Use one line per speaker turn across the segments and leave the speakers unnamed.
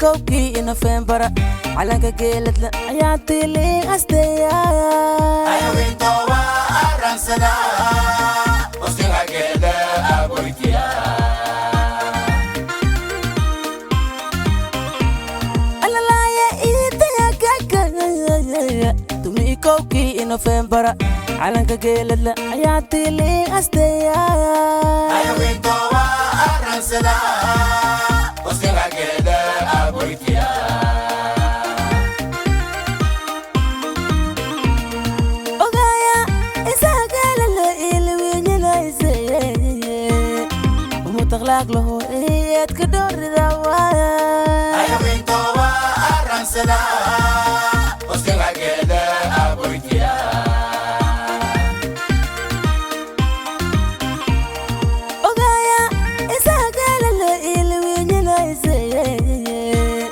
كوكي نوفمبر على كجيلت لعياتي لي أستيا
أيوة وينتوا أرنسنا وسيها كده أبويتيا
ألا لا يا إيدي يا كاكا تومي كوكي نوفمبر على كجيلت لعياتي لي أستيا
أيوة وينتوا أرنسنا وسيها كده أبويتيا
أغايا إساقال اللي لا يسيء ومتغلاق له إيد كدور دوايا
أيوة وينتوا أرنسنا وسيها كده أبويتيا
أغايا إساقال اللي لا يسيء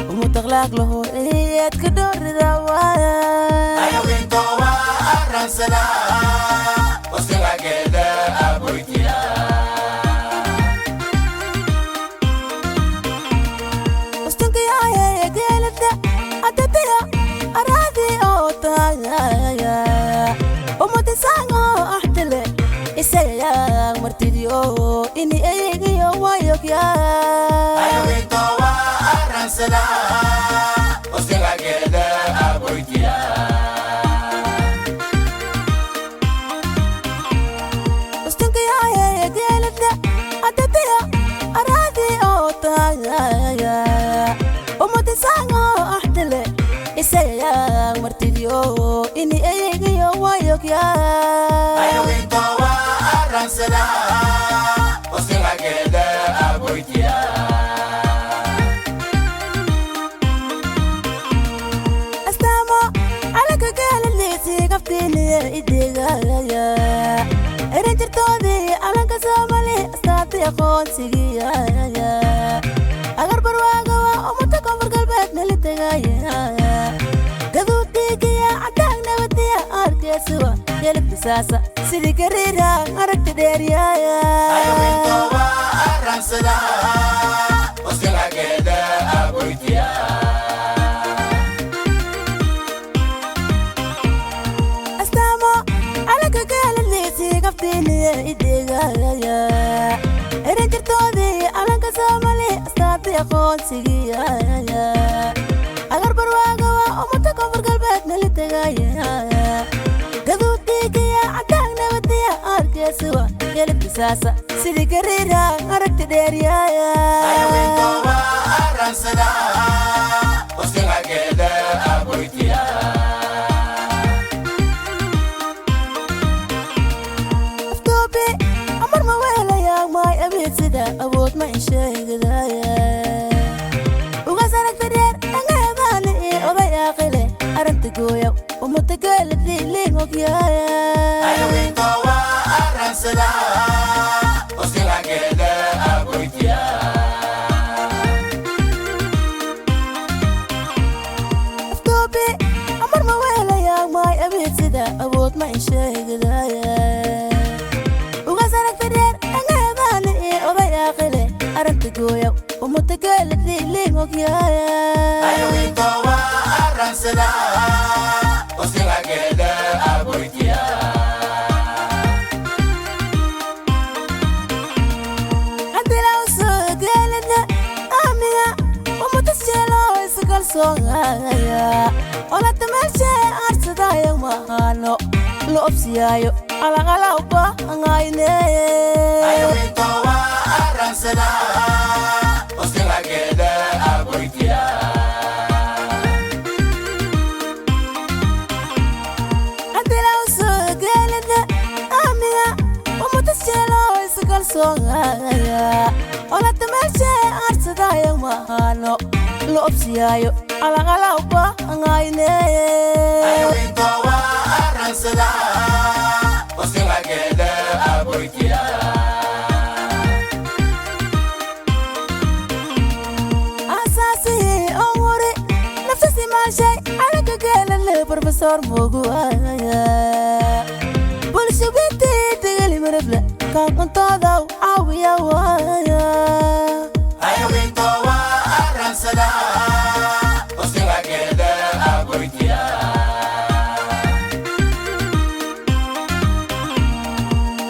ومتغلاق له إيد كدور دوايا
أيوة وينتوا أرنسنا وسيها كده أبويتيا
وستنك يا قالت أتبيا أراضي أوتايا ومتساقو أحتلي إسايا مرتديو إني أيقيا ويوك يا
أيوة وينتوا أرنسنا وسيها كده أبويتيا
وستنك يا قالت أتبيا أراضي أوتايا ومتساقو أحتلي إسايا مرتديو إني أيقيا ويوك يا
أيوة وينتوا أرنسنا وسيها كده أبويتيا
أستامو على كقال اللي سيقفتيني إديقايا رجل تودي على كساملي أستاذي أخون سيقيايا أغرب الواقع ومتكم في القلبات نلي تقايا قدو تيقيا عداق نبتيا أركي سوا يلب بساسة سيدي كريرا أركت ديريايا
أيوة وينتوا أرنسنا وسيها كده أبويتيا
أستامو على كقال اللي سيقفتيني إديقايا رجل تودي على كساملي أستاذي أخون سيقيايا أغرب الواقع ومتكم في القلبات نلي تقايا قدو تيقيا عداق نبتيا أركي سوا يلب بساسة سيدي كريرا أركت ديريايا
أيوة وينتوا أرنسنا وسيها كده أبويتيا
أفتوبي أمر ما ويلا يا ماي أبيت سدا أبوت ما إنشاي قدايا وغسرك تدير أنا يبالي وضيا قلي أرنت قويا ومتقالت لي وكيايا
أيوة وينتوا أرنسنا وسيها كده أبويتيا
أفتوبي أمر ما ويلا يا ماي أبيت سدا أبوت ما إنشاي قدايا وغسرك تدير أنا يبالي وضيا قلي أرنت قويا ومتقالت لي وكيايا
أيوة وينتوا أرنسنا وسيها كده أبويتيا
عندي لو سوق قالنا أمية ومتسجلو يسقل صغايا ولا تمشي أرصدا يومانو لو أبسيايو على غلاوبا غايني
أيوة وينتوا أرنسنا وسيها كده أبويتيا
عندي لو سوق قالنا أمية ومتسجلو يسقل صغايا ولا تمشي أرصدا يومانو لو أبسيايو ala galawba angayne
ayo winto wa aransada osinga gede aburikia
asasi ongore nafsi mashay ala gele professor mogu aya bulsho binti degali marabla kan tada awiya waya
ayo winto wa aransada osinga gede aburikia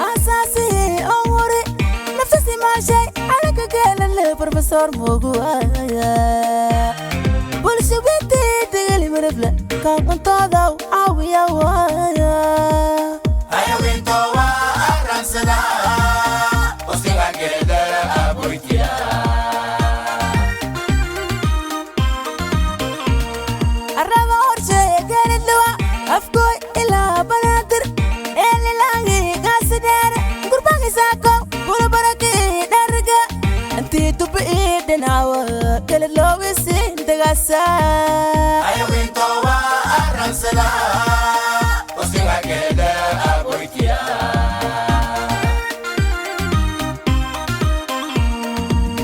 asasi ongore nafsi mashay ala gele professor mogu aya bulsho binti degali marabla kan tada awiya waya
ayo winto wa aransada osinga gede aburikia
araba orshe geridwa afgoy ila banadir elilangi gasidere gurbangi sako bulabaraki darga anti tubi denawa kelelowisi dagasa
ayo winto wa aransada osinga gede aburikia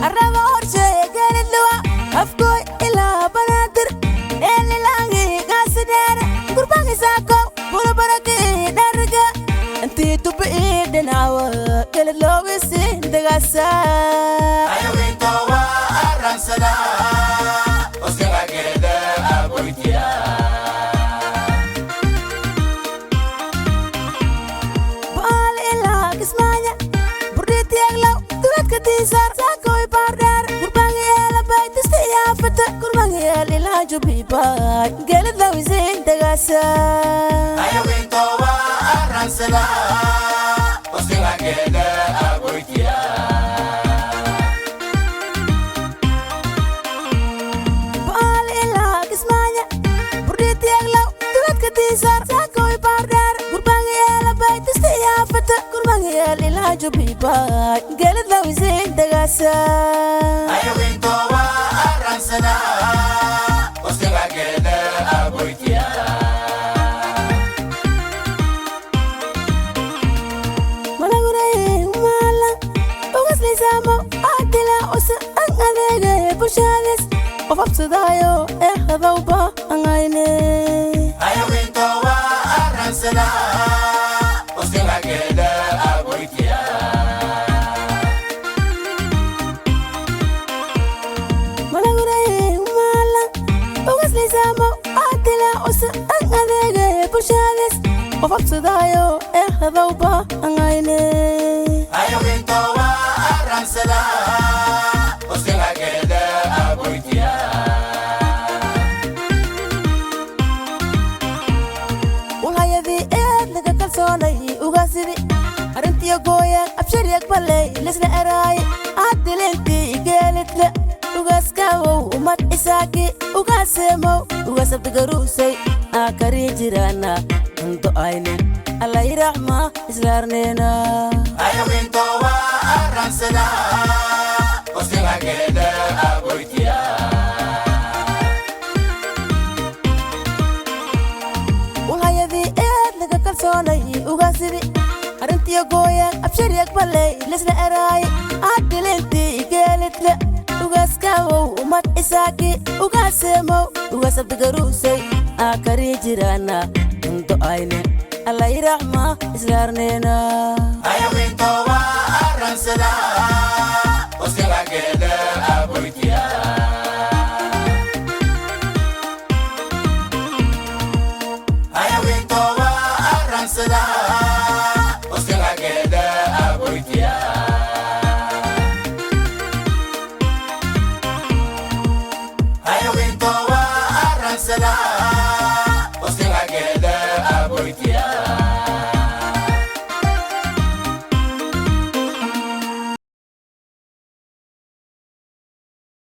araba orshe geridwa afgoy ila banadir elilangi gasidere gurbangi sako bulabaraki darga anti tubi denawa kelelowisi dagasa
ayo winto wa aransada osinga gede aburikia
Baal ila kismanya burdit yaglaw dulat katisar sakoy bardar gurbangi ela bay tisti ya fata gurbangi ila jubi bay gelad lawizin dagasa
ayo winto wa aransada osinga gede aburikia
Baal ila kismanya burdit yaglaw dulat katisar sakoy bardar gurbangi ela bay tisti ya fata gurbangi ila jubi bay gelad lawizin dagasa
ayo winto wa aransada osinga gede aburikia
Malagure malang ugas lisamo adila usa ang adega pushades of absudayo hadawba angayne
ayo winto wa aransada osinga gede aburikia
Malagure malang ugas lisamo adila usa ang adega pushades of absudayo hadawba angayne
ayo winto wa aransada osinga gede aburikia
Ulhayadi laga kalsoonay ugaasidi arintiya gooyan abshariyak balay lisna eraay adilenti geelidle ugaaskawow umad isaaki ugaaseemow ugaasabdigarusay aakari jirana hanto ayne allayraxma islaarneena
ayo winto wa aransada osinga gede aburikia
ulhayadi laga kalsoonay ugaasidi arintiya gooyan abshariyak balay lisna eraay adilenti geelidle ugaaskawow umad isaaki ugaaseemow ugaasabdigarusay aakari jirana hanto ayne allayraxma islaarneena
ayo winto wa aransada